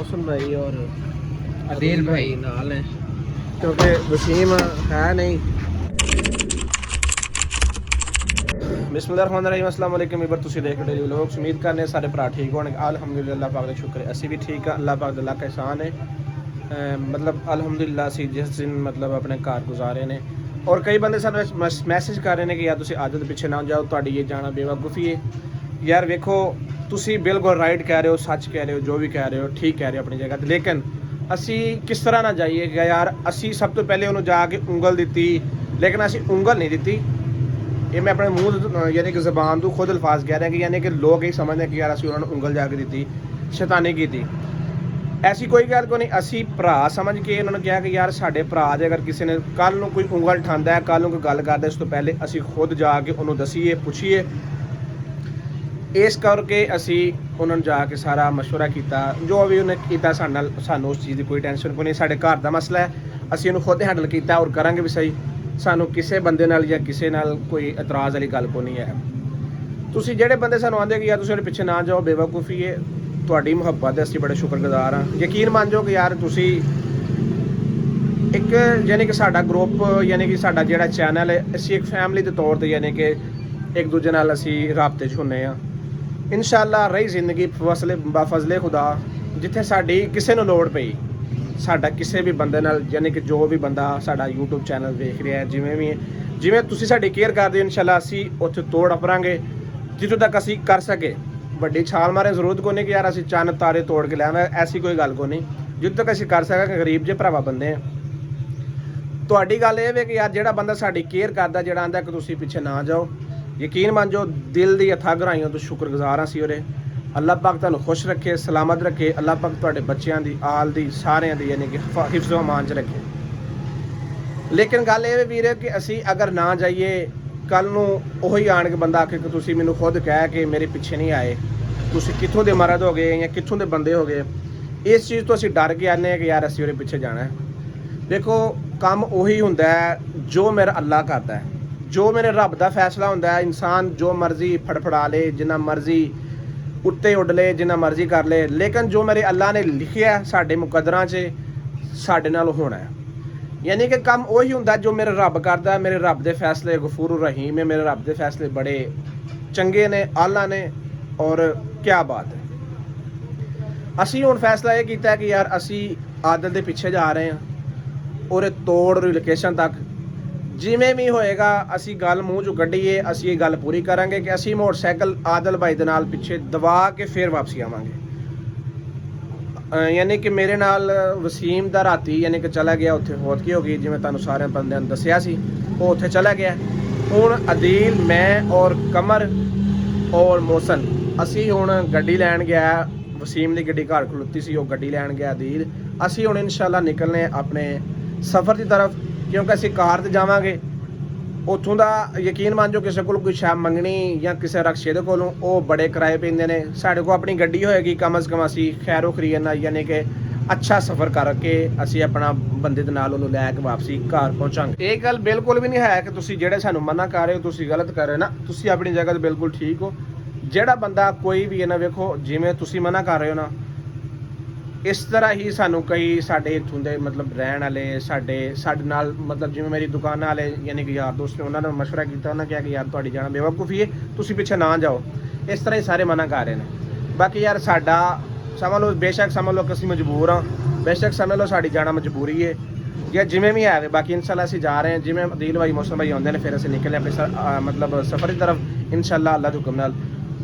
मोहसिन भाई और अदील भाई नाल हैं क्योंकि वसीम है नहीं। बिस्मिल्लाहिर्रहमानिर्रहीम अस्सलाम वालेकुम। इबर तुसी देख रहे हो लोग, उम्मीद करने सारे भरा ठीक होने। अल्हम्दुलिल्लाह अल्लाह पाक का शुक्र है, असी भी ठीक है। अल्लाह पाक दा एहसान है। मतलब अल्हम्दुलिल्लाह असी जिस दिन मतलब अपने घर गुजारे ने। और कई बंदे सानू मैसेज कर रहे हैं कि यार तुसी आदत पिछे ना जाओ, तुहाडी ये जाना बेवकूफ़ी है। यार वेखो, तुसी बिल्कुल राइट कह रहे हो, सच कह रहे हो, जो भी कह रहे हो ठीक कह रहे हो अपनी जगह ते, लेकिन असी किस तरह ना जाइए कि यार असी सब तो पहले उन्होंने जाके उंगल दी, लेकिन असी उंगल नहीं दी। ये मैं अपने मूँह यानी कि ज़बान तो खुद अल्फाज कह रहे हैं कि यानी कि लोग यही समझते हैं कि यार असी उन्होंने उंगल जाके दी, शैतानी की थी। ऐसी कोई गल को नहीं। असी भरा समझ के उन्होंने कहा कि यार साढ़े भरा दे अगर किसी ने कल को कोई उंगल उठाता है, कल को गल करता, इस तो पहले असी खुद जाके उन्होंने दसीए, पुछिए। इस करके असी उन्होंने जाके सारा मशवरा किया, जो भी उन्हें किया सानू उस चीज़ की कोई टेंशन को नहीं। साढ़े घर का मसला है, असी उन्होंने खुद हैंडल किया और करांगे भी सही। सानू किसी बंदे नाल या किसी नाल कोई इतराज़ वाली गल को नहीं है। तुसी जेडे बंदे सानू आंदे कि यार तुसी उहदे पिछे ना जाओ, बेवकूफ़ी है। तुहाडी मुहब्बत है, असी बड़े शुक्रगुजार हाँ। यकीन मान जाओ कि यार तुसी एक यानी कि साडा ग्रुप यानी कि साडा जेड़ा चैनल है, असी एक फैमिली के तौर पर यानी कि एक दूजे नाल असी राबते च हुन्ने हाँ। इंशाअल्लाह रही जिंदगी बफजले खुदा, जिथे साडी किसी नूं लोड़ पई, साडा किसी भी बंदे नाल यानी कि जो भी बंदा साडा यूट्यूब चैनल देख रहा है, जिवें भी है, जिवें तुसी साडी केयर करदे हो, इंशाअल्लाह असी उत्थे तोड़ अपरांगे जितों तक असी कर सके। वड्डी छाल मारे जरूरत को नहीं कि यार असी चंद तारे तोड़ के लिया, ऐसी कोई गल को नहीं। जितों तक असी कर सकांगे, गरीब जे भरावा बंदे हैं। तुहाडी गल ये है कि यार जेड़ा बंदा साडी केयर करदा, जेड़ा आंदा कि तुसी पिछे ना जाओ, यकीन मान जो दिल दी अथाह गहराइयों तो शुक्रगुजार हाँ। असी अल्लाह पाक तुहानू खुश रखे, सलामत रखे। अल्लाह पाक तुहाडे बच्चों की, आल दी, सारिਆਂ दी यानी कि हिफ्ज़ व अमान च रखे। लेकिन गल ये वीर है कि असी अगर ना जाइए, कल नूं उही आण के बंदा आखे कि तुसी मैनू खुद कह के मेरे पिछे नहीं आए, तुसी कित्थों दे मरद हो गए या कित्थों दे बंदे हो गए। इस चीज़ तो असी डर के आने कि यार असी उहदे पिछे जाना है। देखो, काम उही हुंदा है जो मेरा अल्लाह करता है, जो मेरे रब का फैसला होंदा है। इंसान जो मर्जी फड़फड़ा ले, जिन्ना मर्जी उत्ते उड़ ले, जिन्ना मर्जी कर ले, लेकिन जो मेरे अल्लाह ने लिखिया साडे मुकद्दरां च साडे नाल होना है। यानी कि काम उही हुंदा जो मेरे रब करदा है। मेरे रब के फैसले गफूर रहीम है, मेरे रब के फैसले बड़े चंगे ने, आला ने। और क्या बात है, असी हुण फैसला ये कीता कि यार असी आदत के पिछे जा रहे हैं और तोड़ लोकेशन तक जिमें भी होएगा असी गल मूँह चों कड्ढीए, असी ये गल पूरी करांगे कि असी मोटरसाइकिल आदल भाई दे नाल पिछे दबा के फिर वापसी आवांगे। यानी कि मेरे नाल वसीम दा राती यानी कि चला गया, उत्थे फौतगी हो गई, जिवें तुहानूं सारे बंदिआं नूं दस्सिया सी, वो उत्थे चला गया। हुण अदील, मैं और कमर और मोहसन असी हुण गड्डी लैण गया। वसीम दी गड्डी घर खलोती सी, वो गड्डी लैण गया अदील। असी हुण इंशाअल्लाह निकलने अपने सफ़र की तरफ, क्योंकि असी कार ते जावांगे। उत्थों दा यकीन मान जो किसी को कोई शै मंगनी या किसी रक्शे दे कोलों वो बड़े किराए पैंदे ने। साढ़े को अपनी गड्डी होएगी, कम अज़ कम असी खैरो खरीदना यानी कि अच्छा सफ़र करके असी अपना बंदे दे नाल उहनूं लै के वापसी घर पहुँचांगे। ये गल बिल्कुल भी नहीं है कि तुसी जेड़े सानूं मना कर रहे हो तुसी गलत कर रहे हो ना, तुसी अपनी जगह ते बिल्कुल ठीक हो। जेड़ा बंदा कोई भी है ना, वेखो जिवें तुसी मना कर रहे हो ना, इस तरह ही सानू कई साडे इत्थों दे मतलब रहन वाले साडे नाल मतलब जिवें मेरी दुकान वाले यानी कि यार दोस्त ने, उन्होंने मशवरा किया, उन्होंने कहा कि यार तुहाडी जाना बेवकूफ़ी है, तुसी पिछे ना जाओ। इस तरह ही सारे मना कर रहे हैं। बाकी यार साडा समझ लो, बेशक समझ लो कि असीं मजबूर हाँ, बेशक समझ लो साडी जाना मजबूरी है या जिमें भी है। बाकी इंशाअल्लाह असीं जा रहे हैं, जिमें अदील भाई, मोहसिन भाई आउंदे ने, फिर असीं निकले अपने मतलब सफ़र की तरफ इंशाअल्लाह अल्लाह दे हुक्म नाल।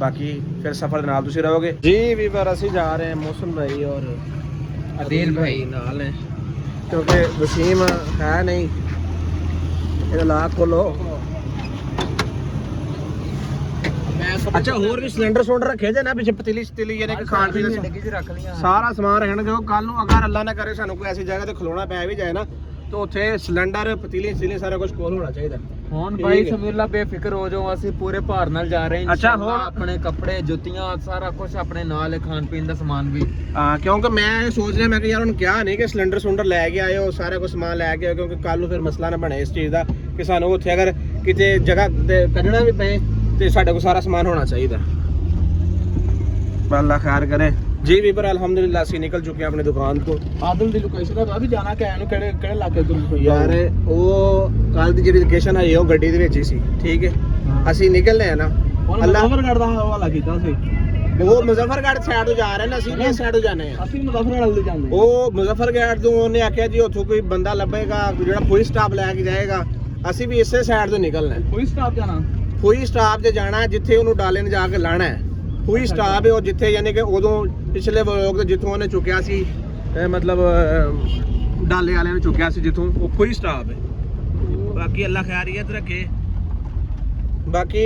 बाकी फिर सफ़र नाल तुसीं रहोगे जी। भी पर असीं जा रहे हैं मोहसिन भाई और अदील भाई नाल हैं, क्योंकि वसीम है नहीं। ये लाख खोलो। अच्छा, होर भी सिलेंडर सुलेंडर रखे जे ना पिछे, पतीली शतीली यानी कि खान पीन सारा समान रखना। जो कल नूं अगर अल्लाह ना करे सानू कोई ऐसी जगह ते खलोना पै भी जाए ना, तो उत्थे सिलेंडर पतीली शतीली सारा कुछ कोल होना चाहिए। ਹੁਣ ਭਾਈ ਸਮੀਲਾ ਬੇਫਿਕਰ ਹੋ ਜਾਓ, ਅਸੀਂ ਪੂਰੇ ਭਾਰ ਨਾਲ ਜਾ ਰਹੇ ਹਾਂ। ਅੱਛਾ, ਹੁਣ ਆਪਣੇ ਕੱਪੜੇ, ਜੁੱਤੀਆਂ, ਸਾਰਾ ਕੁਝ ਆਪਣੇ ਨਾਲ, ਖਾਣ ਪੀਣ ਦਾ ਸਮਾਨ ਵੀ। ਹਾਂ, ਕਿਉਂਕਿ ਮੈਂ ਸੋਚ ਰਿਹਾ, ਮੈਂ ਕਿ ਯਾਰ ਹੁਣ ਕਿਹਾ ਨਹੀਂ ਕਿ ਸਿਲੰਡਰ ਸੁਲੰਡਰ ਲੈ ਕੇ ਆਇਓ, ਸਾਰਾ ਕੁਝ ਸਮਾਨ ਲੈ ਕੇ ਆਇਓ, ਕਿਉਂਕਿ ਕੱਲ ਨੂੰ ਫਿਰ ਮਸਲਾ ਨਾ ਬਣੇ ਇਸ ਚੀਜ਼ ਦਾ ਕਿ ਸਾਨੂੰ ਉੱਥੇ ਅਗਰ ਕਿਤੇ ਜਗ੍ਹਾ ਤੇ ਕੱਢਣਾ ਵੀ ਪਏ ਤੇ ਸਾਡੇ ਕੋਲ ਸਾਰਾ ਸਮਾਨ ਹੋਣਾ ਚਾਹੀਦਾ। ਅੱਲਾ ਖੈਰ ਕਰੇ। ਜੀ ਵੀਰ ਅਲਹਮਦੁਲਿਲਾ ਅਸੀਂ ਨਿਕਲ ਚੁੱਕੇ ਹਾਂ ਆਪਣੀ ਦੁਕਾਨ ਤੋਂ। ਆਦਲ ਦੀ ਲੋਕੇਸ਼ਨ ਦਾ ਵੀ ਜਾਣਾ ਕਿ ਇਹਨੂੰ ਕਿਹੜੇ ਕਿਹੜੇ ਇਲਾਕੇ ਤੋਂ ਯਾਰ ਉਹ ਕੱਲ ਦੀ ਜਿਹੜੀ ਲੋਕੇਸ਼ਨ ਹੈ ਉਹ ਗੱਡੀ ਦੇ ਵਿੱਚ ਹੀ ਸੀ, ਠੀਕ ਹੈ। ਅਸੀਂ ਨਿਕਲਨੇ ਆ ਨਾ, ਮੁਜ਼ੱਫਰਗੜ੍ਹ ਦਾ ਹਵਾਲਾ ਕੀਤਾ ਸੀ। ਉਹ ਮੁਜ਼ੱਫਰਗੜ੍ਹ ਸਾਈਡ ਤੋਂ ਜਾ ਰਹੇ ਨੇ, ਅਸੀਂ ਇਸ ਸਾਈਡ ਤੋਂ ਜਾਣੇ ਆ। ਅਸੀਂ ਮੁਜ਼ੱਫਰਗੜ੍ਹ ਵੱਲ ਜਾਂਦੇ। ਉਹ ਮੁਜ਼ੱਫਰਗੜ੍ਹ ਤੋਂ ਉਹਨੇ ਆਖਿਆ ਜੀ ਉੱਥੋਂ ਕੋਈ ਬੰਦਾ ਲੱਭੇਗਾ ਜਿਹੜਾ ਫੁੱਲ ਸਟਾਪ ਲੈ ਕੇ ਜਾਏਗਾ, ਅਸੀਂ ਵੀ ਇਸੇ ਸਾਈਡ ਤੋਂ ਨਿਕਲਣਾ ਹੈ। ਕੋਈ ਸਟਾਪ ਜਾਣਾ, ਫੁੱਲ ਸਟਾਪ 'ਤੇ ਜਾਣਾ, ਜਿੱਥੇ ਉਹਨੂੰ ਡਾਲੇ ਨੇ ਜਾ ਕੇ ਲਾਣਾ ਹੈ। ਫੁੱਲ ਸਟਾਪ ਹੈ ਉਹ ਜਿੱਥੇ, ਯਾਨੀ ਕਿ ਉਦੋਂ ਪਿਛਲੇ ਵਲੋਗ ਤੇ ਜਿੱਥੋਂ ਉਹਨੇ ਚੁੱਕਿਆ ਸੀ, ਮਤਲਬ ਡਾਲੇ ਵਾਲਿਆਂ ਨੇ ਚੁੱਕਿਆ ਸੀ ਜਿੱਥੋਂ, ਉਹ ਫੁੱਲ ਸਟਾਪ ਹੈ। ਬਾਕੀ ਅੱਲਾ ਖੈਰੀਅਤ ਰੱਖੇ। ਬਾਕੀ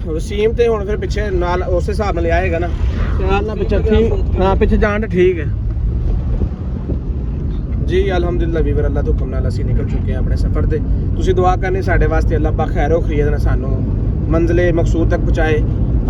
ਵਸੀਮ ਤੇ ਹੁਣ ਫਿਰ ਪਿੱਛੇ ਨਾਲ ਉਸ ਹਿਸਾਬ ਨਾਲ ਆਏਗਾ ਨਾ, ਨਾਲ ਪਿੱਛੇ ਠੀਕ, ਹਾਂ ਪਿੱਛੇ ਜਾਣ ਤਾਂ ਠੀਕ ਹੈ ਜੀ। ਅਲਹਮਦੁਲਿਲਾ ਵੀਰ ਅੱਲਾ ਦੇ ਹੁਕਮ ਨਾਲ ਅਸੀਂ ਨਿਕਲ ਚੁੱਕੇ ਹਾਂ ਆਪਣੇ ਸਫ਼ਰ ਤੇ। ਤੁਸੀਂ ਦੁਆ ਕਰਨੀ ਸਾਡੇ ਵਾਸਤੇ, ਅੱਲਾ ਪਾਕ ਖੈਰੋ ਖਰੀਦ ਨਾਲ ਸਾਨੂੰ ਮੰਜ਼ਿਲੇ ਮਕਸੂਦ ਤੱਕ ਪਹੁੰਚਾਏ।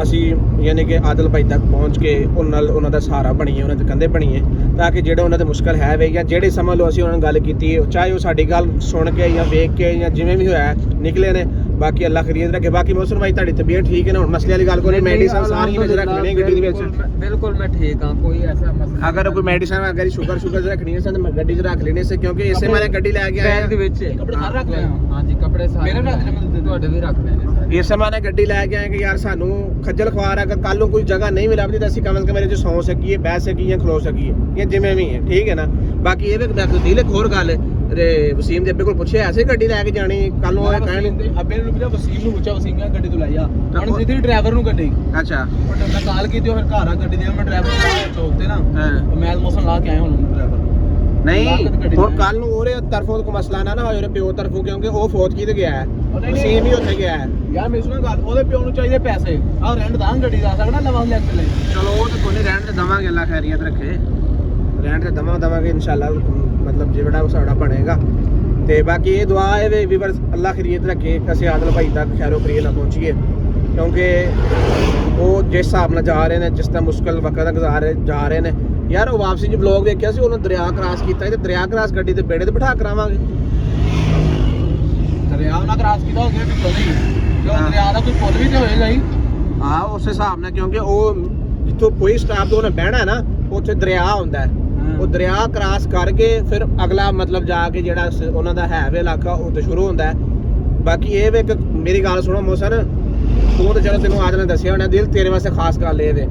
ਅਸੀਂ ਯਾਨੀ ਕਿ ਆਦਲ ਭਾਈ ਤੱਕ ਪਹੁੰਚ ਕੇ ਉਹਨਾਂ ਦਾ ਸਹਾਰਾ ਬਣੀਏ, ਉਹਨਾਂ ਦੇ ਕੰਧੇ ਬਣੀਏ, ਤਾਂ ਕਿ ਜਿਹੜੇ ਉਹਨਾਂ ਦੇ ਮੁਸ਼ਕਲ ਹੈ ਵੇ ਜਾਂ ਜਿਹੜੇ ਸਮਝ ਲਓ ਅਸੀਂ ਉਹਨਾਂ ਨਾਲ ਗੱਲ ਕੀਤੀ, ਚਾਹੇ ਉਹ ਸਾਡੀ ਗੱਲ ਸੁਣ ਕੇ ਜਾਂ ਵੇਖ ਕੇ ਜਾਂ ਜਿਵੇਂ ਵੀ ਹੋਇਆ ਨਿਕਲੇ ਨੇ। ਬਾਕੀ ਅੱਲਾ ਖਰੀਦ ਰੱਖੇ। ਬਾਕੀ ਮੌਸਮ ਭਾਈ ਤੁਹਾਡੀ ਤਬੀਅਤ ਠੀਕ ਹੈ ਨਾ? ਹੁਣ ਮਸਲੇ ਵਾਲੀ ਗੱਲ ਕੋਈ ਨਹੀਂ, ਮੈਡੀਸਨ ਸਾਰੀ ਵਿੱਚ ਰੱਖਣੀ ਗੱਡੀ ਦੇ ਵਿੱਚ। ਬਿਲਕੁਲ ਮੈਂ ਠੀਕ ਹਾਂ, ਕੋਈ ਐਸਾ ਮਸਲਾ। ਅਗਰ ਕੋਈ ਮੈਡੀਸਨ ਅਗਰ ਸ਼ੂਗਰ ਰੱਖਣੀ ਹੈ ਤਾਂ ਗੱਡੀ 'ਚ ਰੱਖ ਲੈਣੀ ਸੀ, ਕਿਉਂਕਿ ਇਸੇ ਮਾਰੇ ਗੱਡੀ ਲੈ ਕੇ ਆਏ ਦੇ ਵਿੱਚ ਕੱਪੜੇ ਸਾਰੇ ਰੱਖ ਲਿਆ। ਹਾਂਜੀ ਕੱਪੜੇ ਸਾਰੇ ਮੇਰੇ ਰੱਖ ਲੈ, ਤੁਹਾਡੇ ਵੀ ਰੱਖ ਲੈਣੇ ਸਾਰੇ। ਇਸੇ ਮਾਰੇ ਗੱਡੀ ਲੈ ਕੇ ਆਏ ਕਿ ਯਾਰ ਸਾਨੂੰ ਖੱਜਲ ਖਵਾਰ, ਅਗਰ ਕੱਲ ਨੂੰ ਕੋਈ ਜਗ੍ਹਾ ਨਹੀਂ ਮਿਲਦੀ ਤਾਂ ਅਸੀਂ ਕਮ ਸੇ ਕਮ ਮੇਰੇ 'ਚ ਸੌਂ ਸਕੀਏ, ਬਹਿ ਸਕੀਏ, ਖਲੋ ਸਕੀਏ, ਜਾਂ ਜਿਵੇਂ ਵੀ ਹੈ, ਠੀਕ ਹੈ ਨਾ। ਬਾਕੀ ਇਹ ਵੀ ਦਿਲ ਇੱਕ ਹੋਰ ਗੱਲ ਵਸੀਮ ਦੇ ਅੱਬੇ ਕੋਲ ਪੁੱਛਿਆ ਐਸੇ ਗੱਡੀ ਲੈ ਕੇ ਜਾਣੀ ਕੱਲ ਨੂੰ ਉਹ ਕਹਿਣ ਅੱਬੇ ਨੂੰ ਪੁੱਛਿਆ, ਵਸੀਮ ਨੂੰ ਪੁੱਛਿਆ, ਵਸੀਮ ਨੇ ਗੱਡੀ ਤੋਂ ਲੈ ਜਾ ਹੁਣ ਸਿੱਧੀ ਡਰਾਈਵਰ ਨੂੰ ਗੱਡੀ। ਅੱਛਾ ਮੈਂ ਕਾਲ ਕੀਤੀ, ਫਿਰ ਘਰ ਆ ਗੱਡੀ ਦੇ, ਮੈਂ ਡਰਾਈਵਰ ਨੂੰ ਚੌਕ ਤੇ ਨਾ ਮੈਂ ਮੌਸਮ ਲਾ ਕੇ ਆਇਆ ਹੁਣ ਡਰਾਈਵਰ ਨਹੀਂ। ਹੁਣ ਕੱਲ ਨੂੰ ਉਹਦੇ ਤਰਫੋਂ ਕੋਈ ਮਸਲਾ ਨਾ ਹੋਏ, ਉਹਦੇ ਪਿਓ ਤਰਫੋਂ, ਕਿਉਂਕਿ ਉਹ ਫੌਤ ਕੀਤੇ ਗਿਆ ਹੈ, ਵਸੀਮ ਵੀ ਉੱਥੇ ਗਿਆ ਹੈ। ਯਾਰ ਮੈਨੂੰ ਸੁਣ ਗੱਲ, ਉਹਦੇ ਪਿਓ ਨੂੰ ਚਾਹੀਦੇ ਪੈਸੇ, ਆਹ ਰੈਂਟ ਦਾ ਗੱਡੀ ਦਾ ਸਕਦਾ ਲਵਾਂ ਲੈ ਕੇ ਲੈ। ਚਲੋ ਉਹ ਤਾਂ ਕੋਈ ਨਹੀਂ, ਰਹਿਣ ਤੇ ਦਵਾਂਗੇ, ਅੱਲਾ ਖੈਰੀਅਤ ਰੱਖੇ, ਰਹਿਣ ਤੇ ਦਵਾਂਗੇ ਇਨਸ਼ਾਅੱਲਾ, ਮਤਲਬ ਜਿਹੜਾ ਉਹ ਸਾਡਾ ਬਣੇਗਾ। ਤੇ ਬਾਕੀ ਇਹ ਦੁਆ ਹੈ ਵੀ ਵੀਰ ਅੱਲਾ ਖੈਰੀਅਤ ਰੱਖੇ, ਅਸੀਂ ਆਦਲ ਭਾਈ ਤੱਕ ਖੈਰੋ ਖਰੀਦ ਨਾਲ ਪਹੁੰਚੀਏ, ਕਿਉਂਕਿ ਉਹ ਜਿਸ ਹਿਸਾਬ ਨਾਲ ਜਾ ਰਹੇ ਨੇ, ਜਿਸ ਤਰ੍ਹਾਂ ਮੁਸ਼ਕਲ ਵਕਤ ਦਾ ਜਾ ਰਹੇ ਨੇ। ਯਾਰ ਉਹ ਵਾਪਸੀ 'ਚ ਬਲੌਗ ਦੇਖਿਆ ਸੀ, ਉਹਨੇ ਦਰਿਆ ਕ੍ਰਾਸ ਕੀਤਾ, ਤੇ ਦਰਿਆ ਕ੍ਰਾਸ ਗੱਡੀ ਤੇ ਬੇੜੇ ਤੇ ਬਿਠਾ ਕਰਾਵਾਂਗੇ। ਦਰਿਆ ਉਹਨਾਂ ਕ੍ਰਾਸ ਕੀਤਾ ਹੋ ਗਿਆ ਵੀ ਕੋਈ ਕਿਉਂ, ਦਰਿਆ ਦਾ ਕੋਈ ਪੁੱਲ ਵੀ ਤੇ ਹੋਏਗਾ ਹੀ। ਹਾਂ ਉਸ ਹਿਸਾਬ ਨਾਲ, ਕਿਉਂਕਿ ਉਹ ਜਿੱਥੋਂ ਕੋਈ ਸਟਾਪ ਤੋਂ ਉਹਨੇ ਬਹਿਣਾ ਨਾ, ਉੱਥੇ ਦਰਿਆ ਹੁੰਦਾ ਹੈ। ਉਹ ਦਰਿਆ ਕ੍ਰਾਸ ਕਰਕੇ ਫਿਰ ਅਗਲਾ ਮਤਲਬ ਜਾ ਕੇ ਜਿਹੜਾ ਉਹਨਾਂ ਦਾ ਹੈਵੇ ਇਲਾਕਾ ਉੱਥੇ ਸ਼ੁਰੂ ਹੁੰਦਾ ਹੈ। ਬਾਕੀ ਇਹ ਵੇ, ਮੇਰੀ ਗੱਲ ਸੁਣੋ ਮੋਸਨ, ਤੂੰ ਤਾਂ ਚਲੋ ਤੈਨੂੰ ਆਦਲ ਨੇ ਦੱਸਿਆ ਹੋਣਾ, ਦਿਲ ਤੇਰੇ ਵਾਸਤੇ ਖਾਸ ਗੱਲ ਇਹ ਵੇ,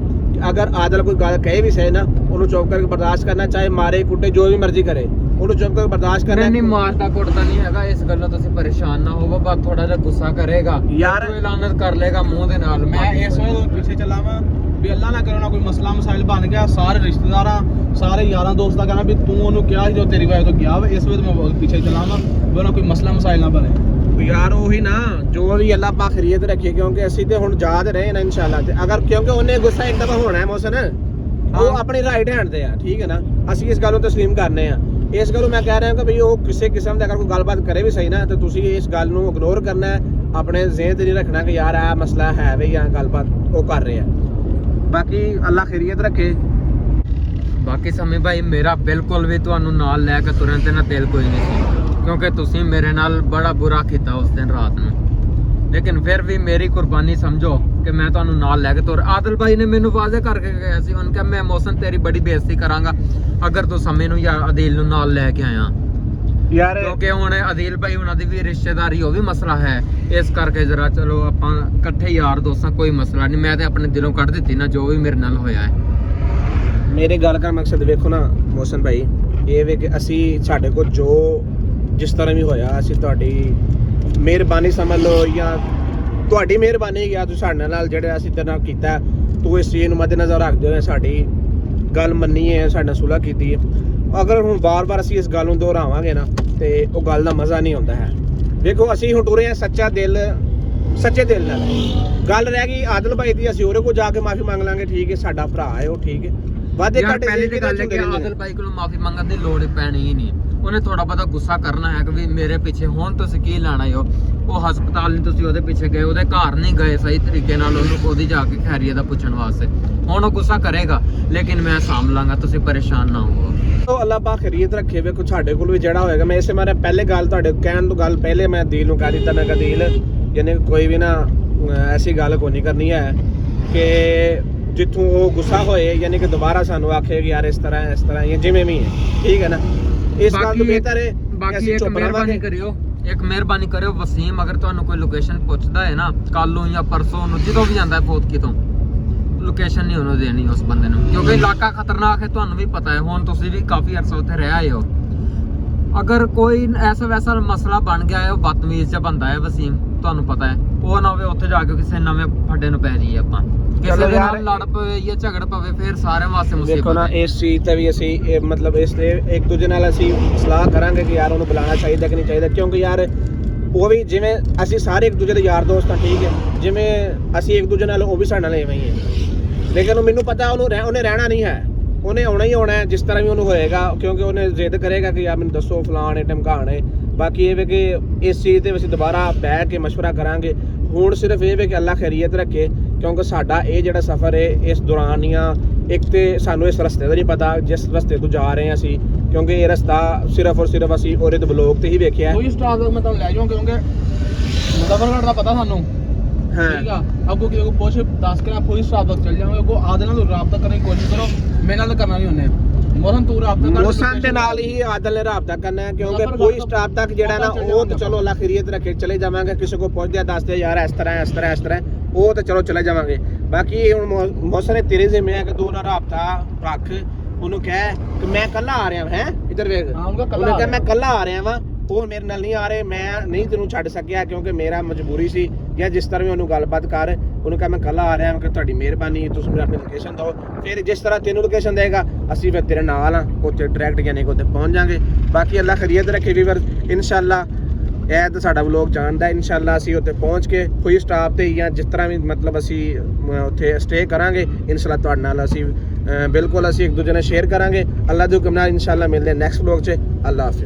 ਅਗਰ ਆਦਲ ਕੋਈ ਗੱਲ ਕਹੇ ਵੀ ਸਹੀ ਨਾ, ਉਹਨੂੰ ਚੁੱਪ ਕਰਕੇ ਬਰਦਾਸ਼ਤ ਕਰਨਾ, ਚਾਹੇ ਮਾਰੇ ਕੁੱਟੇ ਜੋ ਵੀ ਮਰਜ਼ੀ ਕਰੇ, ਉਹਨੂੰ ਚੁੱਪ ਕਰਕੇ ਬਰਦਾਸ਼ਤ ਕਰਨਾ। ਨਹੀਂ ਮਾਰਦਾ ਕੁੱਟਦਾ ਨਹੀਂ ਹੈਗਾ, ਇਸ ਗੱਲੋਂ ਤੁਸੀਂ ਪਰੇਸ਼ਾਨ ਨਾ ਹੋਵੋ, ਬਸ ਥੋੜਾ ਜਿਹਾ ਗੁੱਸਾ ਕਰੇਗਾ ਯਾਰ, ਕੋਈ ਲਾਨਤ ਕਰ ਲੇਗਾ ਮੂੰਹ ਦੇ ਨਾਲ। ਮੈਂ ਇਸ ਵੇਲੇ ਪਿੱਛੇ ਚੱਲਾਂ ਵਾਂ ਵੀ ਅੱਲਾ ਨਾ ਕਰੇ ਨਾ ਕੋਈ ਮਸਲਾ ਮਸਾਇਲ ਬਣ ਗਿਆ, ਸਾਰੇ ਰਿਸ਼ਤੇਦਾਰਾਂ ਸਾਰੇ ਯਾਰਾਂ ਦੋਸਤਾਂ ਕਹਿਣਾ ਵੀ ਤੂੰ ਉਹਨੂੰ ਕਿਹਾ ਜੋ ਤੇਰੀ ਵਜ੍ਹਾ ਤੋਂ ਗਿਆ ਵਾ, ਇਸ ਵੇਲੇ ਮੈਂ ਪਿੱਛੇ ਚੱਲਾਂ ਵਾਂ ਵੀ ਉਹਨਾਂ ਕੋਈ ਮਸਲਾ ਮਸਾਇਲ ਨਾ ਬਣੇ। ਯਾਰ ਉਹੀ ਨਾ, ਜੋ ਵੀ ਅੱਲਾ ਪਾਕ ਖੈਰੀਅਤ ਰੱਖੇ, ਕਿਉਂਕਿ ਅਸੀਂ ਤੇ ਹੁਣ ਯਾਦ ਰਹੇ ਨਾ ਇਨਸ਼ਾਅੱਲਾ। ਤੇ ਅਗਰ ਕਿਉਂਕਿ ਉਹਨੇ ਗੁੱਸਾ ਇੱਕ ਦਫਾ ਹੋਣਾ ਹੈ ਮੋਸਨ, ਉਹ ਆਪਣੀ ਰਾਈਟ ਹੈਂਡ ਤੇ ਆ, ਠੀਕ ਹੈ ਨਾ, ਅਸੀਂ ਇਸ ਗੱਲ ਨੂੰ ਤਸਲੀਮ ਕਰਨੇ ਆ। ਇਸ ਗੱਲੋਂ ਮੈਂ ਕਹਿ ਰਿਹਾ ਕਿ ਵੀ ਉਹ ਕਿਸੇ ਕਿਸਮ ਦਾ ਅਗਰ ਕੋਈ ਗੱਲਬਾਤ ਕਰੇ ਵੀ ਸਹੀ ਨਾ, ਤੇ ਤੁਸੀਂ ਇਸ ਗੱਲ ਨੂੰ ਇਗਨੋਰ ਕਰਨਾ ਹੈ, ਆਪਣੇ ਜ਼ਿਹਨ ਤੇ ਨਹੀਂ ਰੱਖਣਾ ਕਿ ਯਾਰ ਆਹ ਮਸਲਾ ਹੈ ਵੀ ਜਾਂ ਗੱਲਬਾਤ ਉਹ ਕਰ ਰਹੇ ਆ। ਬਾਕੀ ਅੱਲਾ ਖੈਰੀਅਤ ਰੱਖੇ। ਬਾਕੀ ਸਮੇਂ ਭਾਈ ਮੇਰਾ ਬਿਲਕੁਲ ਵੀ ਤੁਹਾਨੂੰ ਨਾਲ ਲੈ ਕੇ ਤੁਰਨ ਤੇ ਨਾ ਦਿਲ ਕੋਈ ਨਹੀਂ ਸੀ, ਕਿਉਂਕਿ ਤੁਸੀਂ ਮੇਰੇ ਨਾਲ ਬੜਾ ਬੁਰਾ ਕੀਤਾ ਉਸ ਦਿਨ ਰਾਤ ਨੂੰ, ਲੇਕਿਨ ਫਿਰ ਵੀ ਮੇਰੀ ਕੁਰਬਾਨੀ ਸਮਝੋ ਕਿ ਮੈਂ ਤੁਹਾਨੂੰ ਨਾਲ ਲੈ ਕੇ ਤੁਰ। ਆਦਲ ਭਾਈ ਨੇ ਮੈਨੂੰ ਵਾਅਦਾ ਕਰਕੇ ਗਿਆ ਸੀ, ਉਹਨਾਂ ਕਹਿੰਦਾ ਮੈਂ ਮੌਸਮ ਤੇਰੀ ਬੜੀ ਬੇਇੱਜ਼ਤੀ ਕਰਾਂਗਾ ਅਗਰ ਤੂੰ ਸਮੇਂ ਨੂੰ ਜਾਂ ਅਦੀਲ ਨੂੰ ਨਾਲ ਲੈ ਕੇ ਆਇਆ। ਯਾਰ ਕਿਉਂਕਿ ਹੁਣ ਅਦੀਲ ਭਾਈ ਉਹਨਾਂ ਦੀ ਵੀ ਰਿਸ਼ਤੇਦਾਰੀ, ਉਹ ਵੀ ਮਸਲਾ ਹੈ, ਇਸ ਕਰਕੇ ਜਰਾ ਚਲੋ ਆਪਾਂ ਇਕੱਠੇ ਯਾਰ ਦੋਸਤਾਂ, ਕੋਈ ਮਸਲਾ ਨਹੀਂ, ਮੈਂ ਤੇ ਆਪਣੇ ਦਿਲੋਂ ਕੱਢ ਦਿੱਤੀ ਨਾ ਜੋ ਵੀ ਮੇਰੇ ਨਾਲ ਹੋਇਆ ਹੈ। ਮੇਰੇ ਗੱਲ ਕਰਨ ਮਕਸਦ ਵੇਖੋ ਨਾ ਮੋਹਸਨ ਭਾਈ, ਇਹ ਵੇ ਕਿ ਅਸੀਂ ਸਾਡੇ ਕੋਲ ਜੋ ਜਿਸ ਤਰ੍ਹਾਂ ਵੀ ਹੋਇਆ, ਅਸੀਂ ਤੁਹਾਡੀ ਮਿਹਰਬਾਨੀ ਸਮਝ ਲਓ ਜਾਂ ਤੁਹਾਡੀ ਮਿਹਰਬਾਨੀ ਗਿਆ, ਤੁਸੀਂ ਸਾਡੇ ਨਾਲ ਜਿਹੜੇ ਅਸੀਂ ਤੇਰੇ ਨਾਲ ਕੀਤਾ, ਤੂੰ ਇਸ ਚੀਜ਼ ਨੂੰ ਮੱਦੇਨਜ਼ਰ ਰੱਖਦੇ ਹੋਏ ਸਾਡੀ ਗੱਲ ਮੰਨੀ ਹੈ, ਸਾਡੇ ਨਾਲ ਸੁਲ੍ਹਾ ਕੀਤੀ ਹੈ। ਅਗਰ ਹੁਣ ਬਾਰ-ਬਾਰ ਅਸੀਂ ਇਸ ਗੱਲ ਨੂੰ ਦੁਹਰਾਵਾਂਗੇ ਨਾ, ਤੇ ਉਹ ਗੱਲ ਦਾ ਮਜ਼ਾ ਨਹੀਂ ਆਉਂਦਾ ਹੈ। ਵੇਖੋ ਅਸੀਂ ਹੁਣ ਟੁਰੇ ਹਾਂ ਸੱਚੇ ਦਿਲ ਨਾਲ। ਗੱਲ ਰਹਿ ਗਈ ਆਦਲ ਭਾਈ ਦੀ, ਅਸੀਂ ਉਹਦੇ ਕੋਲ ਜਾ ਕੇ ਮਾਫੀ ਮੰਗ ਲਾਂਗੇ, ਠੀਕ ਹੈ, ਸਾਡਾ ਭਰਾ ਹੈ ਉਹ, ਠੀਕ ਹੈ। ਵਾਦੇ ਘਾਟੇ ਪਹਿਲੀ ਤੇ ਗੱਲ ਹੈ ਕਿ ਆਦਲ ਭਾਈ ਕੋਲੋਂ ਮਾਫੀ ਮੰਗਣ ਦੀ ਲੋੜ ਪੈਣੀ ਹੀ ਨਹੀਂ, ਉਹਨੇ ਥੋੜਾ ਬਹੁਤਾ ਗੁੱਸਾ ਕਰਨਾ ਹੈ ਕਿ ਵੀ ਮੇਰੇ ਪਿੱਛੇ ਹੁਣ ਤੁਸੀਂ ਕੀ ਲੈਣਾ ਹੋ, ਉਹ ਹਸਪਤਾਲ ਨਹੀਂ ਤੁਸੀਂ ਉਹਦੇ ਪਿੱਛੇ ਗਏ, ਉਹਦੇ ਘਰ ਨਹੀਂ ਗਏ ਸਹੀ ਤਰੀਕੇ ਨਾਲ ਉਹਨੂੰ ਉਹਦੀ ਜਾ ਕੇ ਖੈਰੀਅਤ ਦਾ ਪੁੱਛਣ ਵਾਸਤੇ। ਹੁਣ ਉਹ ਗੁੱਸਾ ਕਰੇਗਾ, ਲੇਕਿਨ ਮੈਂ ਸਾਂਭ ਲਾਂਗਾ, ਤੁਸੀਂ ਪਰੇਸ਼ਾਨ ਨਾ ਹੋਵੋ। ਉਹ ਅੱਲਾਹ ਪਾਕ ਖੈਰੀਅਤ ਰੱਖੇ। ਵੇਖੋ ਸਾਡੇ ਕੋਲ ਵੀ ਜਿਹੜਾ ਹੋਏਗਾ, ਮੈਂ ਇਸੇ ਮਾਰੇ ਪਹਿਲੇ ਗੱਲ ਤੁਹਾਡੇ ਕਹਿਣ ਤੋਂ ਗੱਲ ਪਹਿਲੇ ਮੈਂ ਦਿਲ ਨੂੰ ਕਹਿ ਦਿੱਤਾ, ਮੈਂ ਕਿਹਾ ਦਿਲ ਯਾਨੀ ਕੋਈ ਵੀ ਨਾ ਐਸੀ ਗੱਲ ਕੋਈ ਨਹੀਂ ਕਰਨੀ ਹੈ ਕਿ ਜਿੱਥੋਂ ਉਹ ਗੁੱਸਾ ਹੋਏ ਯਾਨੀ ਕਿ ਦੁਬਾਰਾ ਸਾਨੂੰ ਆਖੇ ਕਿ ਯਾਰ ਇਸ ਤਰ੍ਹਾਂ ਜਾਂ ਜਿਵੇਂ ਵੀ ਹੈ, ਠੀਕ ਹੈ ਨਾ। ਇਸ ਗੱਲ ਤੋਂ ਬਿਹਤਰ ਹੈ ਕਿ ਬਾਕੀ ਅਸੀਂ ਇੱਕ ਚੁੱਪ ਮਿਹਰਬਾਨੀ ਰਹਾਂਗੇ। ਮਿਹਰਬਾਨੀ ਕਰਿਓ ਵਸੀਮ, ਅਗਰ ਤੁਹਾਨੂੰ ਕੋਈ ਲੋਕੇਸ਼ਨ ਪੁੱਛਦਾ ਹੈ ਨਾ ਕੱਲ ਨੂੰ ਜਾਂ ਪਰਸੋਂ ਨੂੰ, ਜਦੋਂ ਵੀ ਜਾਂਦਾ ਫੋਤਕੀ ਤੋਂ, ਲੋਕੇਸ਼ਨ ਨਹੀਂ ਉਹਨੂੰ ਦੇਣੀ ਉਸ ਬੰਦੇ ਨੂੰ, ਕਿਉਂਕਿ ਇਲਾਕਾ ਖਤਰਨਾਕ ਹੈ, ਤੁਹਾਨੂੰ ਵੀ ਪਤਾ ਹੈ। ਹੁਣ ਤੁਸੀਂ ਵੀ ਕਾਫੀ ਅਰਸਾ ਉੱਥੇ ਰਹਿ ਆਏ ਹੋ। ਅਗਰ ਕੋਈ ਐਸਾ ਵੈਸਾ ਮਸਲਾ ਬਣ ਗਿਆ ਹੈ, ਉਹ ਬਦਤਮੀਜ਼ ਜਿਹਾ ਬੰਦਾ ਹੈ ਵਸੀਮ, ਤੁਹਾਨੂੰ ਪਤਾ ਹੈ। ਉਹ ਨਾ ਹੋਵੇ ਉੱਥੇ ਜਾ ਕੇ ਕਿਸੇ ਨਵੇਂ ਫੱਡੇ ਨੂੰ ਪੈ ਜਾਈਏ ਆਪਾਂ, ਕਿਸੇ ਦੇ ਨਾਲ ਲੜ ਪਵੇ ਜਾਂ ਝਗੜ ਪਵੇ, ਫਿਰ ਸਾਰਿਆਂ ਵਾਸਤੇ ਦੇਖੋ ਮੁਸੀਬਤ ਨਾ, ਹੈ। ਇਸ ਚੀਜ਼ ਤੇ ਵੀ ਅਸੀਂ ਮਤਲਬ ਇਸ ਤੇ ਇੱਕ ਦੂਜੇ ਨਾਲ ਅਸੀਂ ਸਲਾਹ ਕਰਾਂਗੇ ਕਿ ਯਾਰ ਉਹਨੂੰ ਬੁਲਾਉਣਾ ਚਾਹੀਦਾ ਕਿ ਨਹੀਂ ਚਾਹੀਦਾ, ਕਿਉਂਕਿ ਯਾਰ ਉਹ ਵੀ ਜਿਵੇਂ ਅਸੀਂ ਸਾਰੇ ਇੱਕ ਦੂਜੇ ਦੇ ਯਾਰ ਦੋਸਤ ਹਾਂ, ਠੀਕ ਹੈ, ਜਿਵੇਂ ਅਸੀਂ ਇੱਕ ਦੂਜੇ ਨਾਲ, ਉਹ ਵੀ ਸਾਡੇ ਨਾਲ ਐਵੇਂ ਹੀ ਹੈ। ਲੇਕਿਨ ਮੈਨੂੰ ਪਤਾ ਉਹਨੇ ਰਹਿਣਾ ਨਹੀਂ ਹੈ, ਉਹਨੇ ਆਉਣਾ ਹੀ ਆਉਣਾ ਹੈ ਜਿਸ ਤਰ੍ਹਾਂ ਵੀ ਉਹਨੂੰ ਹੋਏਗਾ, ਕਿਉਂਕਿ ਉਹਨੇ ਜ਼ਿੱਦ ਕਰੇਗਾ ਕਿ ਯਾਰ ਮੈਨੂੰ ਦੱਸੋ ਫਲਾਣ ਢਮਕਾਣ ਹੈ। ਬਾਕੀ ਇਹ ਵੇ ਕਿ ਇਸ ਚੀਜ਼ ਤੇ ਅਸੀਂ ਦੁਬਾਰਾ ਬਹਿ ਕੇ ਮਸ਼ਵਰਾ ਕਰਾਂਗੇ। ਹੁਣ ਸਿਰਫ ਇਹ ਵੇ ਕਿ ਅੱਲਾ ਖੈਰੀਅਤ ਰੱਖੇ, ਕਿਉਂਕਿ ਸਾਡਾ ਇਹ ਜਿਹੜਾ ਸਫ਼ਰ ਹੈ ਇਸ ਦੌਰਾਨ ਜਾਂ ਇੱਕ ਤੇ ਸਾਨੂੰ ਇਸ ਰਸਤੇ ਦਾ ਨਹੀਂ ਪਤਾ ਜਿਸ ਰਸਤੇ ਤੋਂ ਜਾ ਰਹੇ ਹਾਂ ਅਸੀਂ, ਕਿਉਂਕਿ ਇਹ ਰਸਤਾ ਸਿਰਫ ਔਰ ਸਿਰਫ ਅਸੀਂ ਉਹਦੇ ਬਲੌਗ ਤੇ ਹੀ ਵੇਖਿਆ। ਕੋਈ ਸਟਾਫ ਦਾ ਮੈਂ ਤੁਹਾਨੂੰ ਲੈ ਜਾਵਾਂ, ਕਿਉਂਕਿ ਮੁਜ਼ੱਫਰਗੜ੍ਹ ਦਾ ਪਤਾ ਸਾਨੂੰ, ਠੀਕ ਆ। ਅੱਗੋਂ ਕਿਸੇ ਕੋ ਪੁੱਛ ਦੱਸ ਕੇ ਨਾ ਕੋਈ ਸਟਾਫ ਤੱਕ ਚੱਲ ਜਾਵਾਂਗੇ। ਅੱਗੋਂ ਆਦੇ ਨਾਲ ਰਾਬਤਾ ਕਰਨ ਦੀ ਕੋਸ਼ਿਸ਼ ਕਰੋ, ਮੇਰੇ ਨਾਲ ਤਾਂ ਕਰਨਾ ਨਹੀਂ ਉਹਨੇ। ਮੋਹਨ ਤੂੰ ਰਾਬਤਾ ਕਰ, ਮੋਸਨ ਦੇ ਨਾਲ ਹੀ ਆਦਲ ਨੇ ਰਾਬਤਾ ਕਰਨਾ ਹੈ, ਕਿਉਂਕਿ ਕੋਈ ਸਟਾਫ ਤੱਕ ਜਿਹੜਾ ਨਾ ਉਹ ਤਾਂ ਚਲੋ ਅੱਲਾ ਖੈਰੀਅਤ ਰੱਖੇ ਚਲੇ ਜਾਵਾਂਗੇ। ਕਿਸੇ ਕੋ ਪੁੱਛਦੇ ਦੱਸਦੇ ਯਾਰ ਇਸ ਤਰ੍ਹਾਂ ਉਹ ਤਾਂ ਚਲੋ ਚਲੇ ਜਾਵਾਂਗੇ। ਬਾਕੀ ਹੁਣ ਮੋਸਨ ਨੇ ਤੇਰੇ ਜ਼ਿੰਮੇ ਹੈ ਕਿ ਤੂੰ ਨਾ ਰਾਬਤਾ ਰੱਖ, ਉਹਨੂੰ ਕਹਿ ਕਿ ਮੈਂ ਕੱਲਾ ਆ ਰਿਹਾ ਹੈ, ਇੱਧਰ ਵੇਖ, ਉਹਨੇ ਕਿਹਾ ਮੈਂ ਕੱਲਾ ਆ ਰਿਹਾ ਵਾਂ, ਉਹ ਮੇਰੇ ਨਾਲ ਨਹੀਂ ਆ ਰਹੇ, ਮੈਂ ਨਹੀਂ ਤੈਨੂੰ ਛੱਡ ਸਕਿਆ ਕਿਉਂਕਿ ਮੇਰਾ ਮਜਬੂਰੀ ਸੀ, ਜਾਂ ਜਿਸ ਤਰ੍ਹਾਂ ਵੀ ਉਹਨੂੰ ਗੱਲਬਾਤ ਕਰ, ਉਹਨੂੰ ਕਹਾਂ ਮੈਂ ਕੱਲਾ ਆ ਰਿਹਾ ਹਾਂ ਕਿ ਤੁਹਾਡੀ ਮਿਹਰਬਾਨੀ, ਤੁਸੀਂ ਮੈਨੂੰ ਆਪਣੀ ਲੋਕੇਸ਼ਨ ਦਿਓ। ਫਿਰ ਜਿਸ ਤਰ੍ਹਾਂ ਤੈਨੂੰ ਲੋਕੇਸ਼ਨ ਦੇਗਾ ਅਸੀਂ ਫਿਰ ਤੇਰੇ ਨਾਲ ਆ, ਉੱਥੇ ਡਾਇਰੈਕਟ ਯਾਨੀ ਕਿ ਉੱਥੇ ਪਹੁੰਚ ਜਾਵਾਂਗੇ। ਬਾਕੀ ਅੱਲਾ ਖੈਰੀਅਤ ਰੱਖੇ ਵੀਵਰ, ਇਨਸ਼ਾਅੱਲਾ ਇਹ ਤਾਂ ਸਾਡਾ ਵਲੋਗ ਜਾਣਦਾ, ਇਨਸ਼ਾਅੱਲਾ ਅਸੀਂ ਉੱਥੇ ਪਹੁੰਚ ਕੇ ਕੋਈ ਸਟਾਪ ਤੇ ਜਾਂ ਜਿਸ ਤਰ੍ਹਾਂ ਵੀ ਮਤਲਬ ਅਸੀਂ ਉੱਥੇ ਸਟੇ ਕਰਾਂਗੇ, ਇਨਸ਼ਾਅੱਲਾ ਤੁਹਾਡੇ ਨਾਲ ਅਸੀਂ ਬਿਲਕੁਲ ਅਸੀਂ ਇੱਕ ਦੂਜੇ ਨਾਲ ਸ਼ੇਅਰ ਕਰਾਂਗੇ। ਅੱਲਾ ਦੇ ਹੁਕਮ ਨਾਲ ਇਨਸ਼ਾਅੱਲਾ ਮਿਲਦੇ ਨੈਕਸਟ ਵਲੋਗ 'ਚ। ਅੱਲਾ ਹਾਫਿਜ਼।